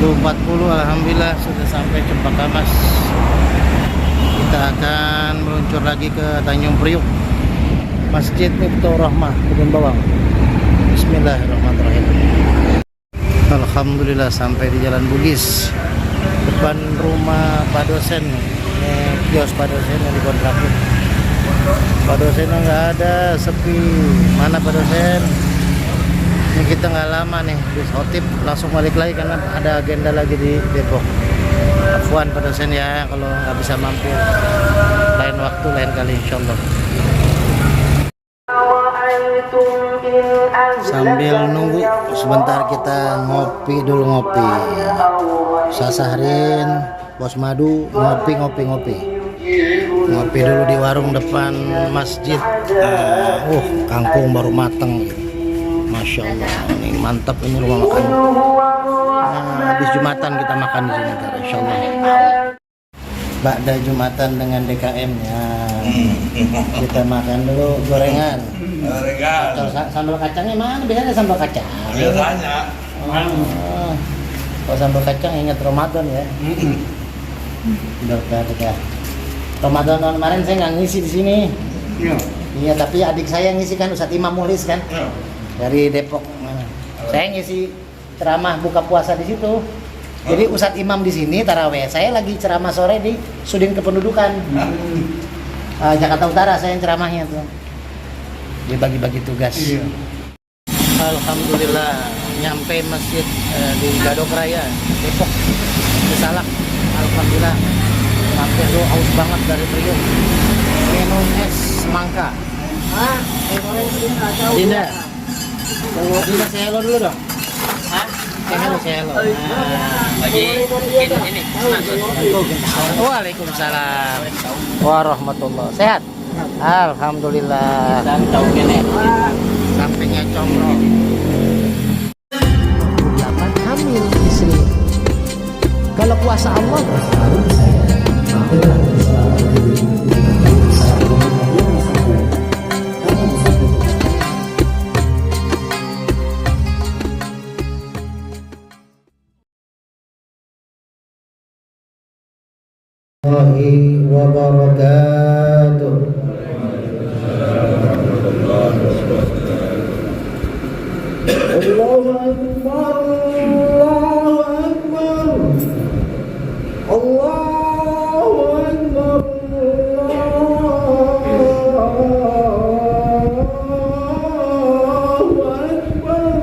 10.40 alhamdulillah sudah sampai Cempaka Mas. Kita akan meluncur lagi ke Tanjung Priuk, Masjid Miftahul Rahmah, Kebun Bawang. Bismillahirrahmanirrahim. Alhamdulillah sampai di Jalan Bugis, depan rumah Pak dosen. Ini kios Pak dosen yang dikontrakin. Pak dosen nggak ada, sepi. Mana Pak dosen? Ini kita nggak lama nih di Khotib, langsung balik lagi karena ada agenda lagi di Depok. Afwan Pak dosen ya kalau nggak bisa mampir, lain waktu lain kali insyaallah. Sambil nunggu sebentar kita ngopi dulu, ngopi. Sasahrin, Bos Madu, ngopi dulu di warung depan masjid. Kangkung baru mateng, Masya Allah, ini mantap ini rumah makan. Habis Jumatan kita makan di sini, Insya Allah. Ba'da Jumatan dengan DKM ya. Kita makan dulu gorengan. Sambal kacangnya mana? Biasanya sambal kacang. Biasanya. Kalau sambal kacang ingat Ramadan ya. Udah. Ramadan tahun kemarin saya nggak ngisi di sini. Iya, tapi adik saya ngisi kan, Ustadz Imam Muhlis kan. Dari Depok. Saya ngisi ceramah buka puasa di situ. Jadi Ustadz Imam di sini taraweh, saya lagi ceramah sore di Sudin Kependudukan. Jakarta Utara saya yang ceramahnya tuh. Dibagi-bagi tugas. Iya. Alhamdulillah nyampe masjid di Gadok Raya, Depok. Di Salak. Alhamdulillah. Mampir dulu, haus banget dari Priuk. Minum es semangka. Dinda. Dinda say hello dulu dong. Say hello. Lagi ini. Waalaikumsalam warahmatullah. Sehat? Alhamdulillah. Sampingnya comro. 8 hamil istri. Kalau puasa Allah wabarakatuh. Allahu Akbar, Allahu Akbar, Allahu Akbar.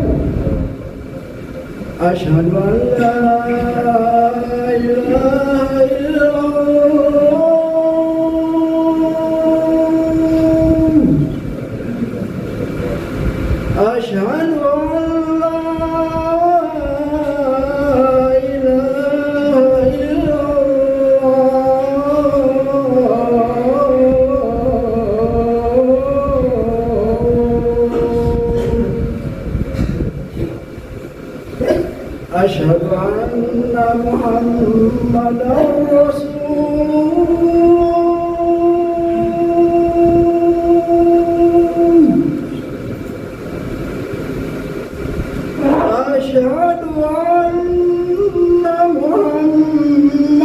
Asyhadu an la ilaha illallah. Asyhadu أشهد أن محمدا رسول أشهد أن محمدا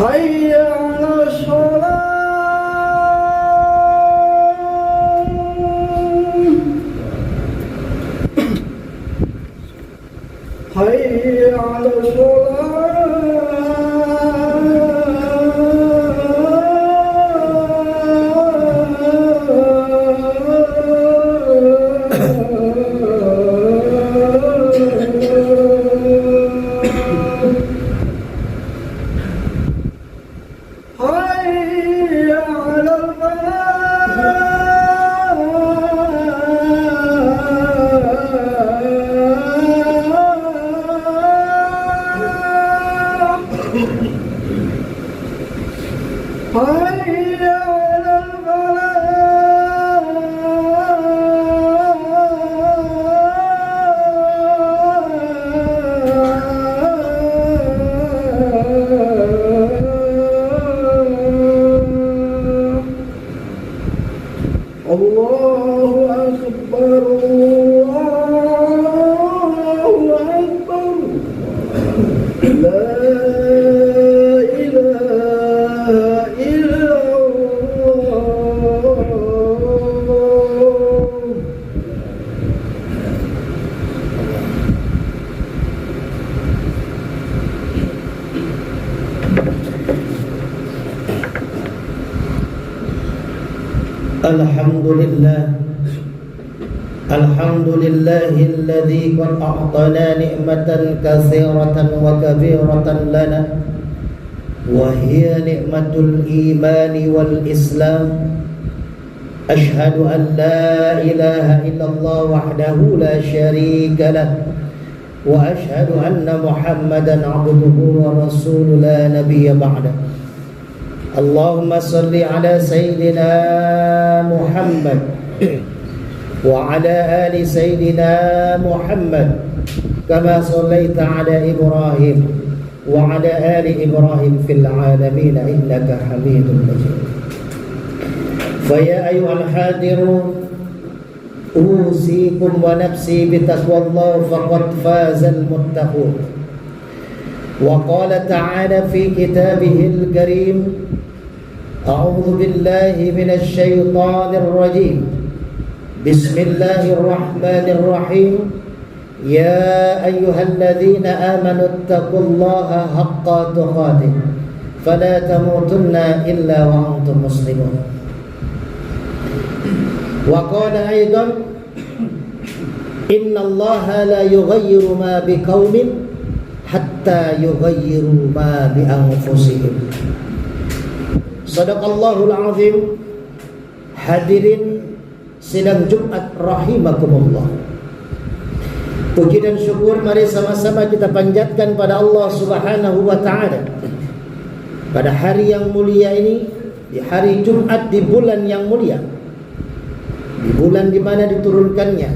حي على الصلاة حي على الصلاة الحمد لله الذي قد أعطانا نعمة كثيرة وكبيرة لنا وهي نعمة الإيمان والإسلام. أشهد أن لا إله إلا الله وحده لا شريك له وأشهد أن محمدا عبده ورسوله لا نبي بعده. اللهم صل على سيدنا محمد وعلى آل سيدنا محمد كما صليت على إبراهيم وعلى آل إبراهيم في العالمين إنك حميد مجيد. فيا أيها الحاضرون أوصيكم ونفسي بتقوى الله فقد فاز المتقون. وقال تعالى في كتابه الكريم: أعوذ بالله من الشيطان الرجيم. بسم الله الرحمن الرحيم. يا أيها الذين آمنوا اتقوا الله حق تقاته فلا تموتن إلا وأنتم مسلمون. وقال أيضا: إن الله لا يغير ما بقوم حتى يغيروا ما بأنفسهم. Sadaqallahul azim. Hadirin sidang Jumat rahimakumullah. Puji dan syukur mari sama-sama kita panjatkan pada Allah Subhanahu wa taala. Pada hari yang mulia ini, di hari Jumat di bulan yang mulia, di bulan di mana diturunkannya,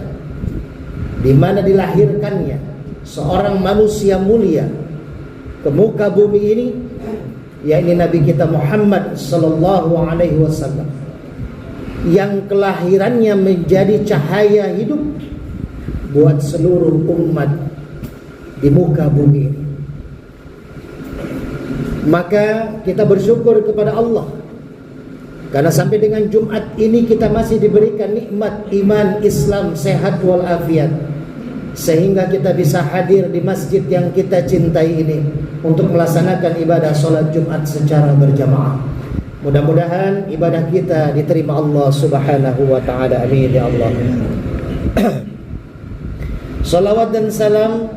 di mana dilahirkannya seorang manusia mulia ke muka bumi ini, yakni Nabi kita Muhammad sallallahu alaihi wasallam, yang kelahirannya menjadi cahaya hidup buat seluruh umat di muka bumi ini. Maka kita bersyukur kepada Allah karena sampai dengan Jumat ini kita masih diberikan nikmat iman, Islam, sehat walafiat, sehingga kita bisa hadir di masjid yang kita cintai ini untuk melaksanakan ibadah sholat Jumat secara berjamaah. Mudah-mudahan ibadah kita diterima Allah Subhanahu wa ta'ala. Amin ya Allah. Salawat dan salam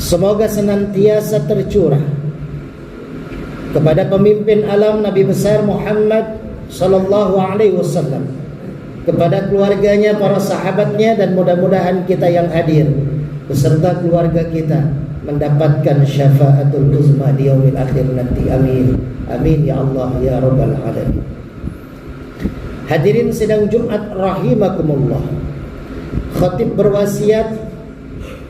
semoga senantiasa tercurah kepada pemimpin alam Nabi besar Muhammad sallallahu alaihi wasallam, kepada keluarganya, para sahabatnya, dan mudah-mudahan kita yang hadir beserta keluarga kita mendapatkan syafaatul uzma di yaumil akhir nanti. Amin. Amin ya Allah ya rabbal alamin. Hadirin sidang Jumat rahimakumullah. Khatib berwasiat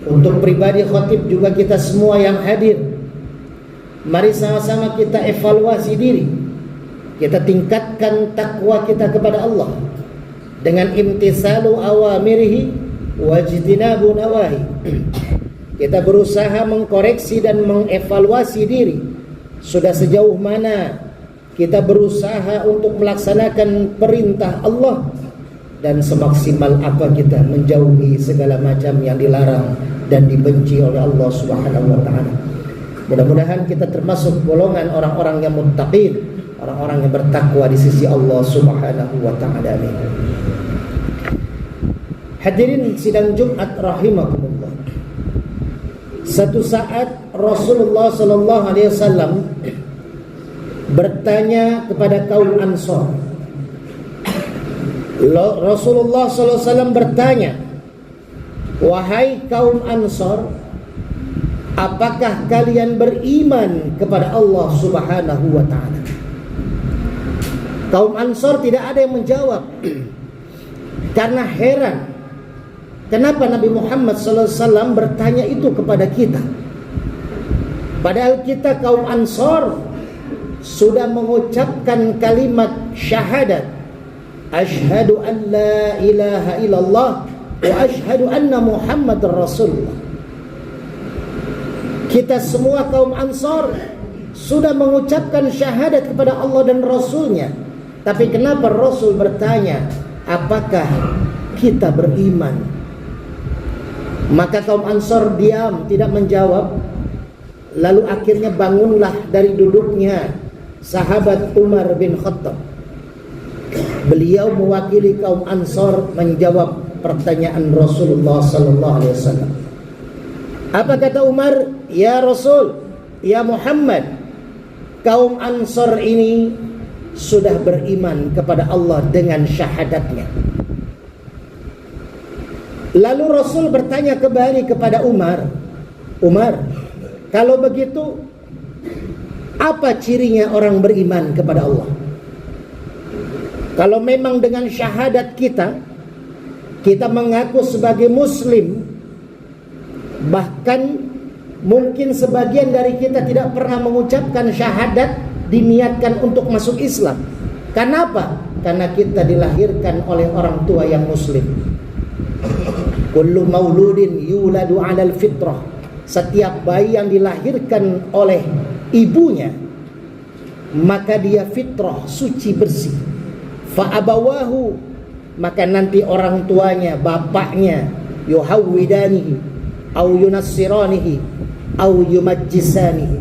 untuk pribadi khatib juga kita semua yang hadir. Mari sama-sama kita evaluasi diri. Kita tingkatkan takwa kita kepada Allah dengan imtisalu awamirihi wajtinabu nawahi. Kita berusaha mengkoreksi dan mengevaluasi diri. Sudah sejauh mana kita berusaha untuk melaksanakan perintah Allah, dan semaksimal apa kita menjauhi segala macam yang dilarang dan dibenci oleh Allah Subhanahu wa taala. Mudah-mudahan kita termasuk golongan orang-orang yang muttaqin, orang-orang yang bertakwa di sisi Allah Subhanahu wa taala. Amin. Hadirin sidang Jumat rahimakumullah. Satu saat Rasulullah sallallahu alaihi wasallam bertanya kepada kaum Ansor. Rasulullah sallallahu alaihi wasallam bertanya, "Wahai kaum Ansor, apakah kalian beriman kepada Allah Subhanahu wa taala?" Kaum Ansor tidak ada yang menjawab karena heran. Kenapa Nabi Muhammad SAW bertanya itu kepada kita? Padahal kita kaum Ansor sudah mengucapkan kalimat syahadat Asyhadu an la ilaha illallah wa asyhadu anna Muhammadar Rasulullah. Kita semua kaum Ansar sudah mengucapkan syahadat kepada Allah dan Rasulnya. Tapi kenapa Rasul bertanya, apakah kita beriman? Maka kaum Ansar diam, tidak menjawab. Lalu akhirnya bangunlah dari duduknya sahabat Umar bin Khattab. Beliau mewakili kaum Ansar menjawab pertanyaan Rasulullah sallallahu alaihi wasallam. Apa kata Umar? Ya Rasul, ya Muhammad, kaum Ansar ini sudah beriman kepada Allah dengan syahadatnya. Lalu Rasul bertanya kembali kepada Umar, Umar, kalau begitu apa cirinya orang beriman kepada Allah? Kalau memang dengan syahadat kita mengaku sebagai muslim, bahkan mungkin sebagian dari kita tidak pernah mengucapkan syahadat, diniatkan untuk masuk Islam. Kenapa? Karena kita dilahirkan oleh orang tua yang muslim. Kullu mauludin yuladu 'alal fitrah. Setiap bayi yang dilahirkan oleh ibunya, maka dia fitrah, suci, bersih. Fa'abawahu, maka nanti orang tuanya, bapaknya, yuhawwidanihi au yunassiranihi au yumajjisanihi.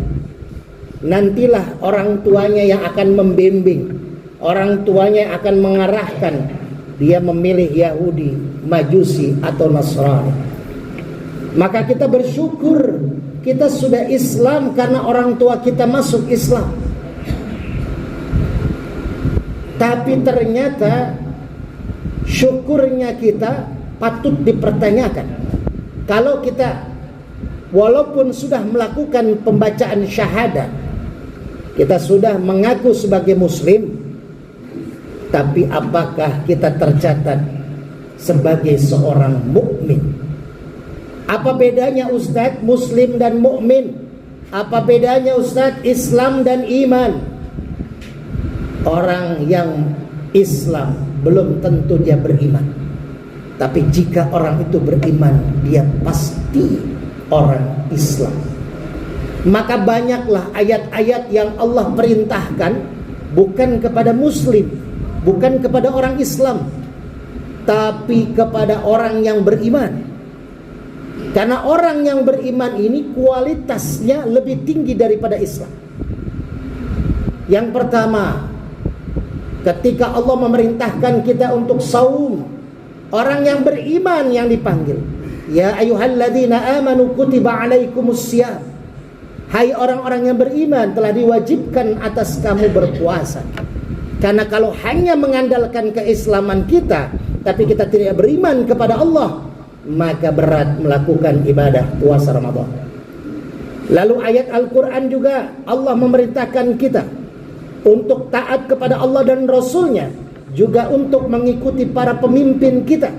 Nantilah orang tuanya yang akan membimbing, orang tuanya akan mengarahkan dia memilih Yahudi, Majusi atau Nasrani. Maka kita bersyukur kita sudah Islam karena orang tua kita masuk Islam. Tapi ternyata syukurnya kita patut dipertanyakan. Kalau kita walaupun sudah melakukan pembacaan syahadat, kita sudah mengaku sebagai muslim, tapi apakah kita tercatat sebagai seorang mukmin? Apa bedanya Ustadz muslim dan mukmin? Apa bedanya Ustadz Islam dan iman? Orang yang Islam belum tentu dia beriman. Tapi jika orang itu beriman, dia pasti orang Islam. Maka banyaklah ayat-ayat yang Allah perintahkan bukan kepada muslim, bukan kepada orang Islam, tapi kepada orang yang beriman. Karena orang yang beriman ini kualitasnya lebih tinggi daripada Islam. Yang pertama, ketika Allah memerintahkan kita untuk saum, orang yang beriman yang dipanggil. Ya ayyuhalladzina amanu kutiba alaikumussyam. Hai orang-orang yang beriman, telah diwajibkan atas kamu berpuasa. Karena kalau hanya mengandalkan keislaman kita, tapi kita tidak beriman kepada Allah, maka berat melakukan ibadah puasa Ramadan. Lalu ayat Al-Quran juga Allah memerintahkan kita untuk taat kepada Allah dan Rasulnya, juga untuk mengikuti para pemimpin kita.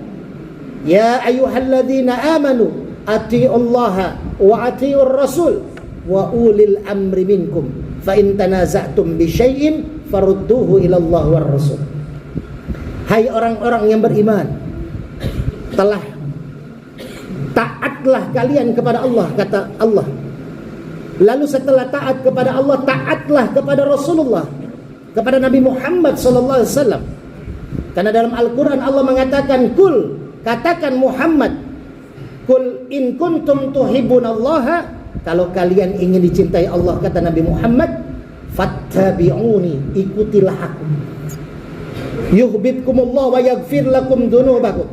Ya ayyuhalladzina amanu atiullaha wa atiur rasul wa ulil amri minkum fa in tanaza'tum bi syai'in farudduhu ila Allah war rasul. Hai orang-orang yang beriman, taatlah kalian kepada Allah, kata Allah. Lalu setelah taat kepada Allah, taatlah kepada Rasulullah, kepada Nabi Muhammad sallallahu alaihi wasallam. Karena dalam Al-Qur'an Allah mengatakan, "Kul," katakan Muhammad, "Kul in kuntum tuhibbunallaha," kalau kalian ingin dicintai Allah, kata Nabi Muhammad, "fattabi'uni," ikutilah aku. "Yuhibbukumullah wa yaghfir lakum dzunubakum."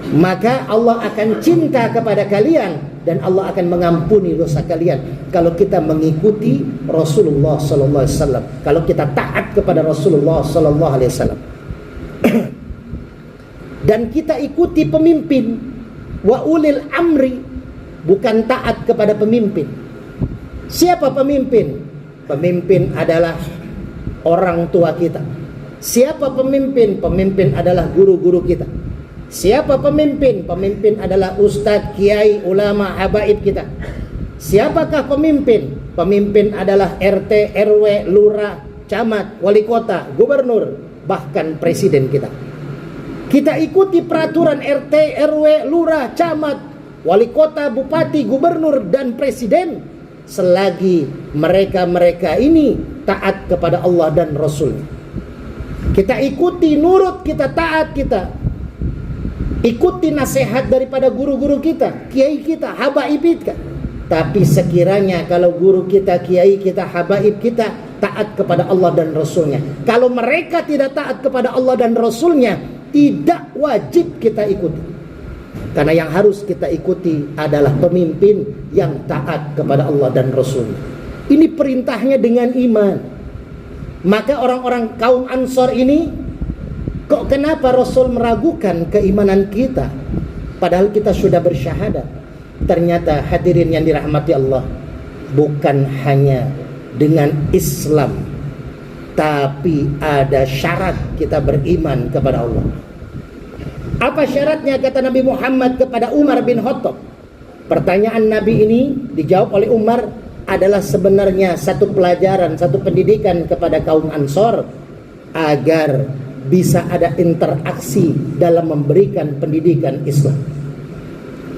Maka Allah akan cinta kepada kalian dan Allah akan mengampuni dosa kalian kalau kita mengikuti Rasulullah sallallahu alaihi wasallam, kalau kita taat kepada Rasulullah sallallahu alaihi wasallam. Dan kita ikuti pemimpin, wa ulil amri, bukan taat kepada pemimpin. Siapa pemimpin? Pemimpin adalah orang tua kita. Siapa pemimpin? Pemimpin adalah guru-guru kita. Siapa pemimpin? Pemimpin adalah ustadz, kiai, ulama, habaib kita. Siapakah pemimpin? Pemimpin adalah RT, RW, lurah, camat, wali kota, gubernur. bahkan presiden kita. Kita ikuti peraturan RT, RW, lurah, camat, wali kota, bupati, gubernur, dan presiden selagi mereka-mereka ini taat kepada Allah dan Rasul. Kita ikuti, nurut, kita taat, kita ikuti nasihat daripada guru-guru kita, kiai kita, habaib kita. Tapi sekiranya kalau guru kita, kiai kita, habaib kita taat kepada Allah dan Rasulnya, kalau mereka tidak taat kepada Allah dan Rasulnya, tidak wajib kita ikuti. Karena yang harus kita ikuti adalah pemimpin yang taat kepada Allah dan Rasulnya. Ini perintahnya dengan iman. Maka orang-orang kaum Ansor ini, kok kenapa Rasul meragukan keimanan kita? Padahal kita sudah bersyahadat. Ternyata hadirin yang dirahmati Allah, bukan hanya dengan Islam, tapi ada syarat kita beriman kepada Allah. Apa syaratnya, kata Nabi Muhammad kepada Umar bin Khattab? Pertanyaan Nabi ini dijawab oleh Umar adalah sebenarnya satu pelajaran, satu pendidikan kepada kaum Ansor agar bisa ada interaksi dalam memberikan pendidikan Islam.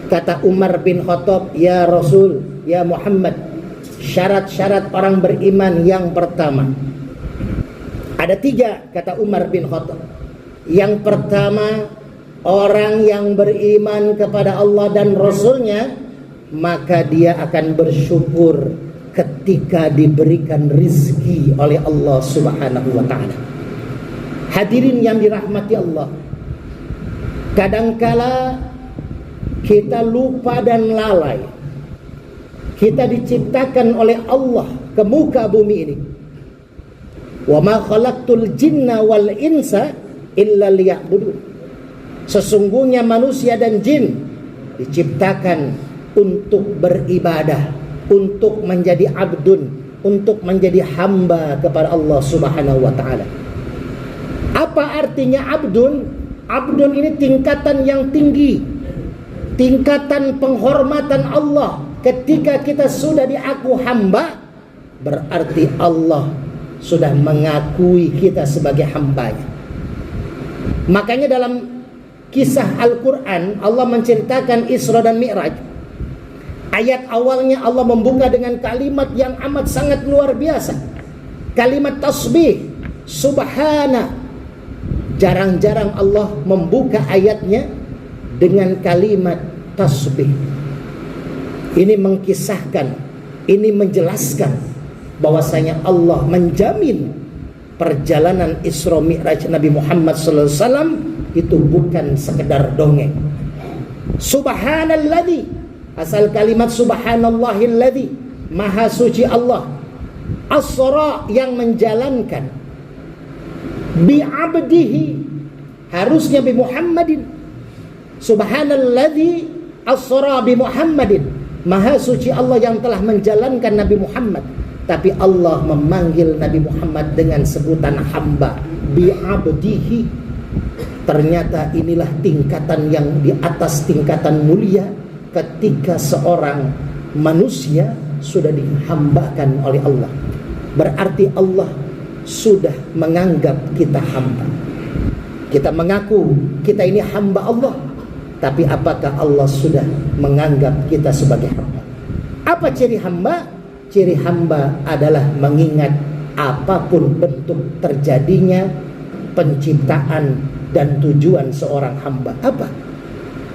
Kata Umar bin Khattab, ya Rasul, ya Muhammad, syarat-syarat orang beriman yang pertama ada 3, kata Umar bin Khattab. Yang pertama, orang yang beriman kepada Allah dan Rasulnya, maka dia akan bersyukur ketika diberikan rizki oleh Allah subhanahu wa ta'ala. Hadirin yang dirahmati Allah, kadangkala kita lupa dan lalai. Kita diciptakan oleh Allah ke muka bumi ini. Wa ma khalaqtul jinna wal insa illa liya'budun. Sesungguhnya manusia dan jin diciptakan untuk beribadah, untuk menjadi abdun, untuk menjadi hamba kepada Allah subhanahu wa ta'ala. Apa artinya abdun? Abdun ini tingkatan yang tinggi, tingkatan penghormatan Allah. Ketika kita sudah diaku hamba, berarti Allah sudah mengakui kita sebagai hambanya. Makanya dalam kisah Al-Quran, Allah menceritakan Isra dan Mi'raj. Ayat awalnya Allah membuka dengan kalimat yang amat sangat luar biasa, kalimat tasbih, subhana. Jarang-jarang Allah membuka ayatnya dengan kalimat tasbih. Ini mengkisahkan, ini menjelaskan bahwasanya Allah menjamin perjalanan Isra Mi'raj Nabi Muhammad SAW itu bukan sekedar dongeng. Subhanalladzi, asal kalimat subhanallahilladzi, maha suci Allah, asra yang menjalankan, bi'abdihi, harusnya bi Muhammadin. Subhanalladzi asra bi Muhammadin, maha suci Allah yang telah menjalankan Nabi Muhammad. Tapi Allah memanggil Nabi Muhammad dengan sebutan hamba, bi'abdihi. Ternyata inilah tingkatan yang di atas tingkatan mulia, ketika seorang manusia sudah dihambakan oleh Allah. Berarti Allah sudah menganggap kita hamba. Kita mengaku kita ini hamba Allah, tapi apakah Allah sudah menganggap kita sebagai hamba? Apa ciri hamba? Ciri hamba adalah mengingat apapun bentuk terjadinya penciptaan dan tujuan seorang hamba. Apa?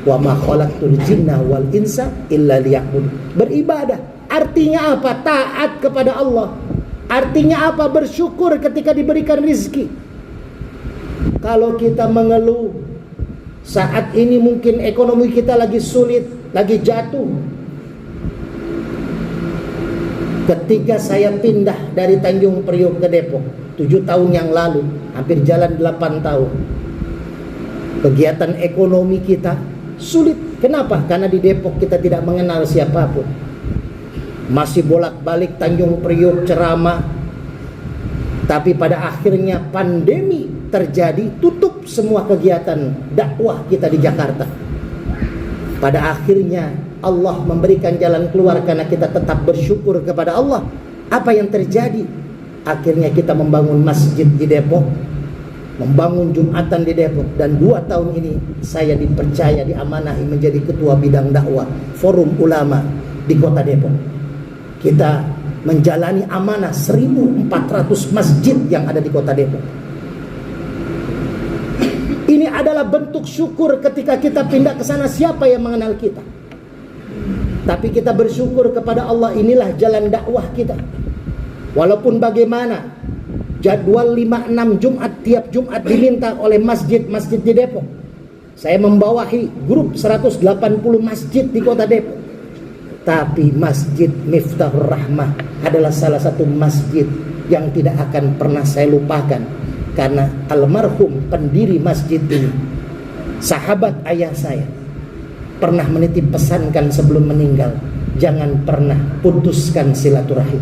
Wa ma khalaqtul jinna wal insa illa liya'budun. Beribadah. Artinya apa? Taat kepada Allah. Artinya apa? Bersyukur ketika diberikan rizki. Kalau kita mengeluh, saat ini mungkin ekonomi kita lagi sulit, lagi jatuh. Ketika saya pindah dari Tanjung Priok ke Depok 7 tahun yang lalu, hampir jalan 8 tahun, kegiatan ekonomi kita sulit. Kenapa? Karena di Depok kita tidak mengenal siapapun. Masih bolak-balik Tanjung Priok ceramah, tapi pada akhirnya pandemi terjadi, tutup semua kegiatan dakwah kita di Jakarta. Pada akhirnya Allah memberikan jalan keluar karena kita tetap bersyukur kepada Allah. Apa yang terjadi? Akhirnya kita membangun masjid di Depok. membangun Jumatan di Depok, dan 2 tahun ini saya dipercaya, diamanahi menjadi ketua bidang dakwah Forum Ulama di Kota Depok. Kita menjalani amanah 1.400 masjid yang ada di Kota Depok. Ini adalah bentuk syukur ketika kita pindah ke sana. Siapa yang mengenal kita? Tapi kita bersyukur kepada Allah, inilah jalan dakwah kita. Walaupun bagaimana jadwal 5-6 Jumat, tiap Jumat diminta oleh masjid-masjid di Depok. Saya membawahi grup 180 masjid di Kota Depok. Tapi Masjid Miftahur Rahmah adalah salah satu masjid yang tidak akan pernah saya lupakan. Karena almarhum pendiri masjid ini, sahabat ayah saya, pernah menitip pesankan sebelum meninggal, jangan pernah putuskan silaturahim.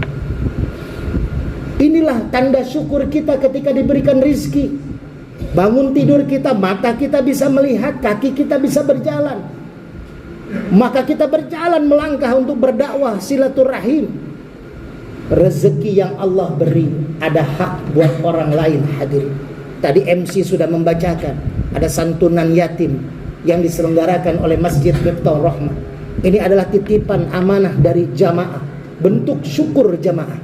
Inilah tanda syukur kita ketika diberikan rizki. Bangun tidur kita, mata kita bisa melihat, kaki kita bisa berjalan. Maka kita berjalan melangkah untuk berdakwah silaturahim. Rezeki yang Allah beri, ada hak buat orang lain hadir. Tadi MC sudah membacakan, ada santunan yatim yang diselenggarakan oleh Masjid Miftahur Rahmah. Ini adalah titipan amanah dari jamaah, bentuk syukur jamaah.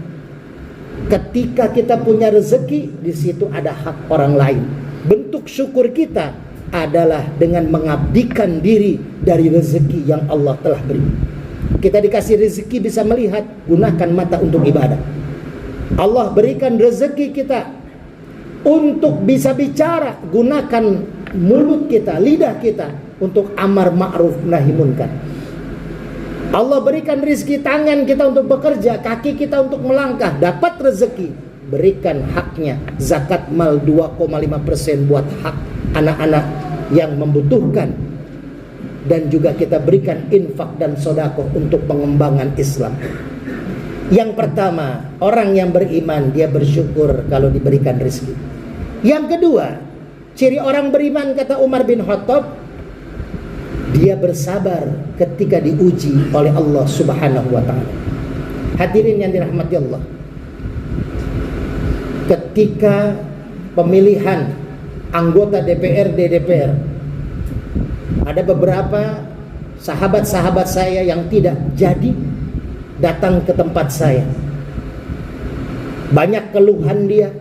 Ketika kita punya rezeki, di situ ada hak orang lain. Bentuk syukur kita adalah dengan mengabdikan diri dari rezeki yang Allah telah beri. Kita dikasih rezeki bisa melihat, gunakan mata untuk ibadah. Allah berikan rezeki kita untuk bisa bicara, gunakan mulut kita, lidah kita untuk amar ma'ruf nahi munkar. Allah berikan rezeki tangan kita untuk bekerja, kaki kita untuk melangkah, dapat rezeki, berikan haknya. Zakat mal 2,5% buat hak anak-anak yang membutuhkan. Dan juga kita berikan infak dan sedekah untuk pengembangan Islam. Yang pertama, orang yang beriman dia bersyukur kalau diberikan rezeki. Yang kedua, ciri orang beriman kata Umar bin Khattab, dia bersabar ketika diuji oleh Allah Subhanahu wa taala. Hadirin yang dirahmati Allah, ketika pemilihan anggota DPRD DPR, ada beberapa sahabat-sahabat saya yang tidak jadi datang ke tempat saya. Banyak keluhan dia.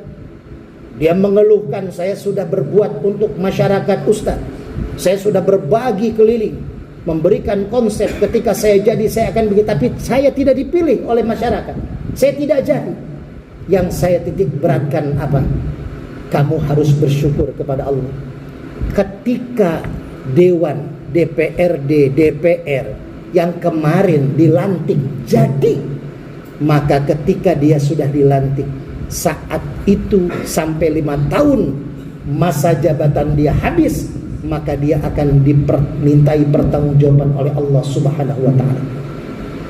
Dia mengeluhkan, saya sudah berbuat untuk masyarakat Ustaz. Saya sudah berbagi keliling, memberikan konsep ketika saya jadi saya akan begitu, tapi saya tidak dipilih oleh masyarakat. Saya tidak jadi. Yang saya titik beratkan apa? Kamu harus bersyukur kepada Allah. Ketika Dewan DPRD DPR yang kemarin dilantik jadi, maka ketika dia sudah dilantik, saat itu sampai 5 tahun masa jabatan dia habis, maka dia akan dimintai pertanggungjawaban oleh Allah Subhanahu wa taala.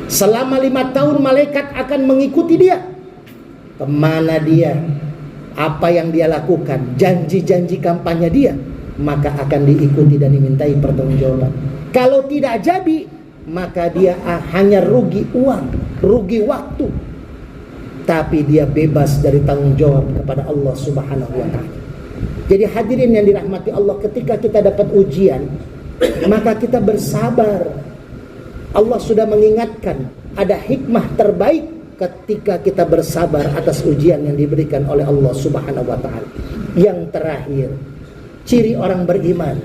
Selama 5 tahun malaikat akan mengikuti dia. Kemana dia, apa yang dia lakukan, janji-janji kampanye dia, maka akan diikuti dan dimintai pertanggungjawaban. Kalau tidak jadi, maka dia hanya rugi uang, rugi waktu, tapi dia bebas dari tanggung jawab kepada Allah Subhanahu wa taala. Jadi hadirin yang dirahmati Allah, ketika kita dapat ujian, maka kita bersabar. Allah sudah mengingatkan, ada hikmah terbaik ketika kita bersabar atas ujian yang diberikan oleh Allah Subhanahu wa taala. Yang terakhir, ciri orang beriman,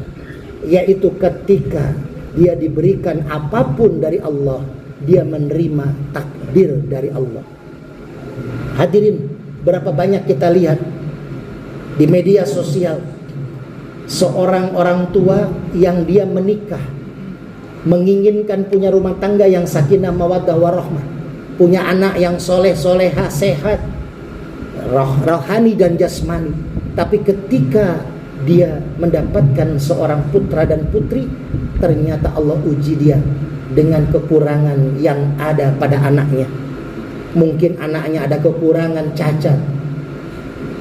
yaitu ketika dia diberikan apapun dari Allah, dia menerima takdir dari Allah. Hadirin, berapa banyak kita lihat di media sosial seorang orang tua yang dia menikah, menginginkan punya rumah tangga yang sakinah mawaddah warahmah, punya anak yang soleh soleha, sehat, rohani dan jasmani. Tapi ketika dia mendapatkan seorang putra dan putri, ternyata Allah uji dia dengan kekurangan yang ada pada anaknya. Mungkin anaknya ada kekurangan, cacat,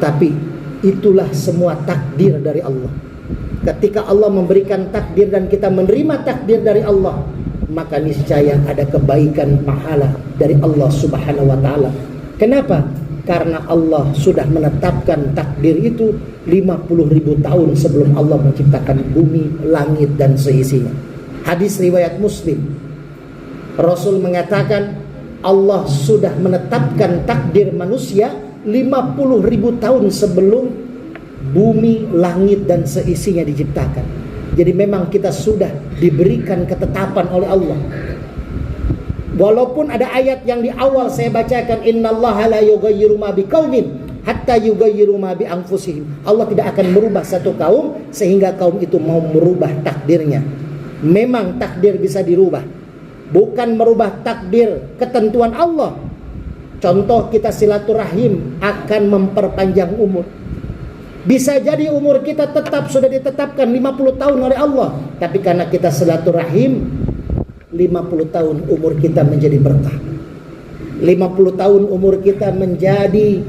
tapi itulah semua takdir dari Allah. Ketika Allah memberikan takdir dan kita menerima takdir dari Allah, maka niscaya ada kebaikan pahala dari Allah Subhanahu wa taala. Kenapa? Karena Allah sudah menetapkan takdir itu 50.000 tahun sebelum Allah menciptakan bumi, langit dan seisinya. Hadis riwayat Muslim. Rasul mengatakan Allah sudah menetapkan takdir manusia 50.000 tahun sebelum bumi, langit dan seisinya diciptakan. Jadi memang kita sudah diberikan ketetapan oleh Allah. Walaupun ada ayat yang di awal saya bacakan, innallaha la yughayyiru ma biqaumin hatta yughayyiru ma bi anfusihim. Allah tidak akan merubah satu kaum sehingga kaum itu mau merubah takdirnya. Memang takdir bisa dirubah, bukan merubah takdir ketentuan Allah. Contoh, kita silaturahim akan memperpanjang umur. Bisa jadi umur kita tetap sudah ditetapkan 50 tahun oleh Allah, tapi karena kita silaturahim 50 tahun umur kita menjadi berkah. 50 tahun umur kita menjadi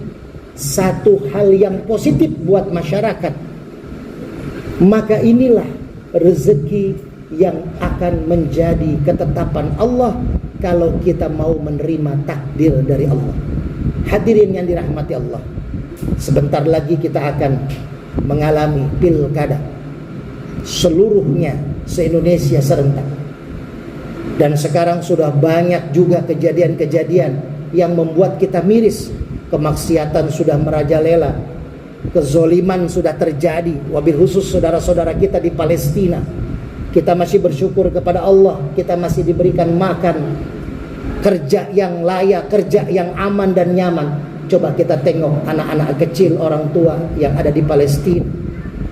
satu hal yang positif buat masyarakat. Maka inilah rezeki yang akan menjadi ketetapan Allah kalau kita mau menerima takdir dari Allah. Hadirin yang dirahmati Allah, sebentar lagi kita akan mengalami pilkada seluruhnya se-Indonesia serentak. Dan sekarang sudah banyak juga kejadian-kejadian yang membuat kita miris. Kemaksiatan sudah merajalela, kezoliman sudah terjadi, wabil khusus saudara-saudara kita di Palestina. Kita masih bersyukur kepada Allah, kita masih diberikan makan, kerja yang layak, kerja yang aman dan nyaman. Coba kita tengok anak-anak kecil, orang tua yang ada di Palestina.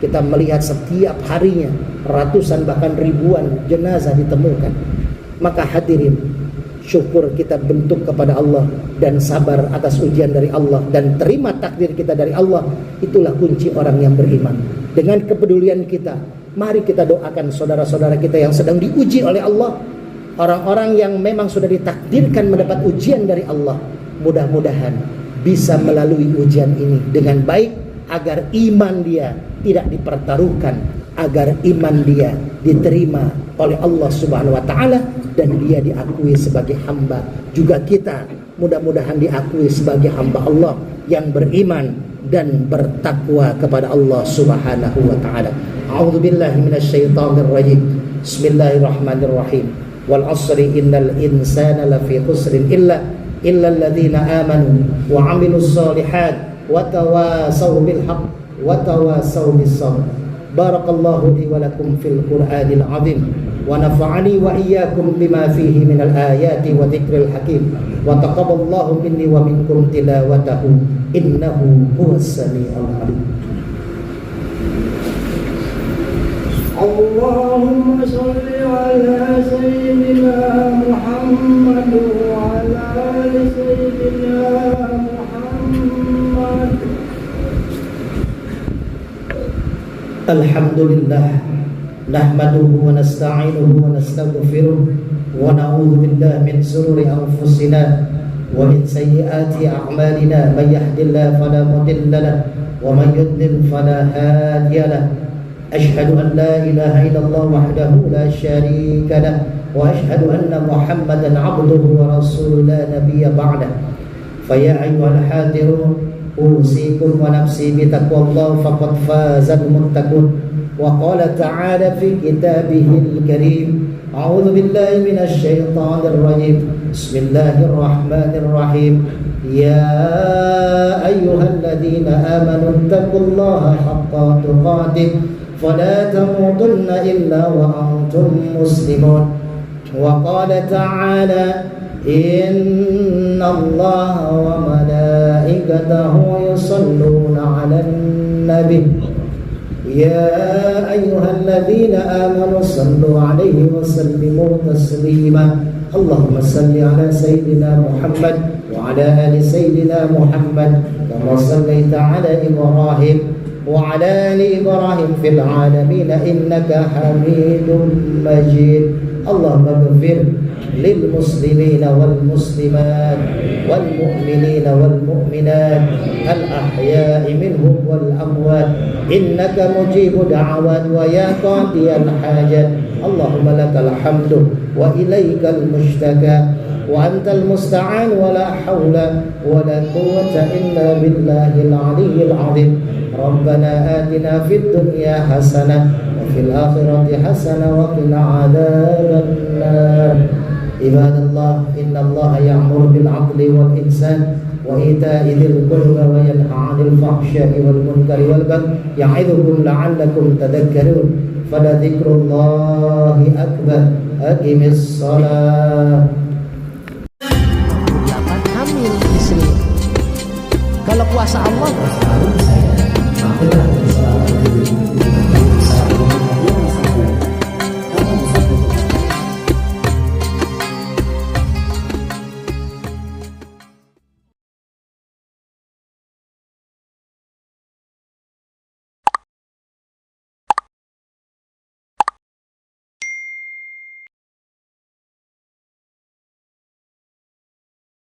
Kita melihat setiap harinya ratusan bahkan ribuan jenazah ditemukan. Maka hadirin, syukur kita bentuk kepada Allah dan sabar atas ujian dari Allah dan terima takdir kita dari Allah. Itulah kunci orang yang beriman. Dengan kepedulian kita, mari kita doakan saudara-saudara kita yang sedang diuji oleh Allah, orang-orang yang memang sudah ditakdirkan mendapat ujian dari Allah. Mudah-mudahan bisa melalui ujian ini dengan baik, agar iman dia tidak dipertaruhkan, agar iman dia diterima oleh Allah Subhanahu wa taala dan dia diakui sebagai hamba. Juga kita mudah-mudahan diakui sebagai hamba Allah yang beriman dan bertakwa kepada Allah Subhanahu wa taala. A'udzubillahi minasyaitonir rajim. Bismillahirrahmanirrahim. Wal 'ashri innal insana lafi khusrin illa alladziina aamanu wa 'amilus shalihat wa tawassaw bil haqq wa tawassaw bis sabr. Barakallahu li wa lakum fil Qur'anil 'azim wa nafa'ani wa iyyakum bima fihi minal ayati wa dzikril hakim wa taqabbalallahu minni wa minkum tilawatahu innahu huwas samiul 'alim. Allahumma shalli ala sayyidina Muhammad wa ala ali sayyidina Muhammad. Alhamdulillah, nahmaduhu wa nasta'inuhu wa nastaghfiruh wa na'udzu billahi min shururi anfusina wa min sayyiati a'malina. May yahdihillahu fala mudilla lahu wa may yudlil fala hadiya lahu. Ashhadu an la ilaha illallah wahdahu la syarika lahu wa ashhadu anna Muhammadan 'abduhu wa rasuluhu la nabiyya ba'dahu. Fa ya ayyuhal hadirun أوصيكم ونفسي بتقوى الله فقد فاز المتقون. وقال تعالى في كتابه الكريم أعوذ بالله من الشيطان الرجيم بسم الله الرحمن الرحيم يا أيها الذين آمنوا اتقوا الله حق تقاته فلا تموتن إلا وأنتم مسلمون. وقال تعالى إن الله وملائكته يصلون على النبي يا أيها الذين آمنوا صلوا عليه وسلموا تسليما. اللهم صل على سيدنا محمد وعلى آل سيدنا محمد كما صليت على إبراهيم وعلى آل إبراهيم في العالمين إنك حميد مجيد. اللهم اغفر للمسلمين والمسلمات والمؤمنين والمؤمنات الأحياء منهم والأموات إنك مجيب دعوات ويا قاضي الحاجات. اللهم لك الحمد وإليك المشتكى وأنت المستعان ولا حول ولا قوة إلا بالله العلي العظيم. ربنا آتنا في الدنيا حسنة وفي الآخرة حسنة وقنا عذاب النار. عباد الله إن الله يأمر بالعدل والإحسان وإيتاء ذي القربى وينهى عن الفحشاء والمنكر والبغي يعظكم لعلكم تذكرون. فلذكر الله أكبر. أقم الصلاة. Hamil istri. Kalau puasa Allah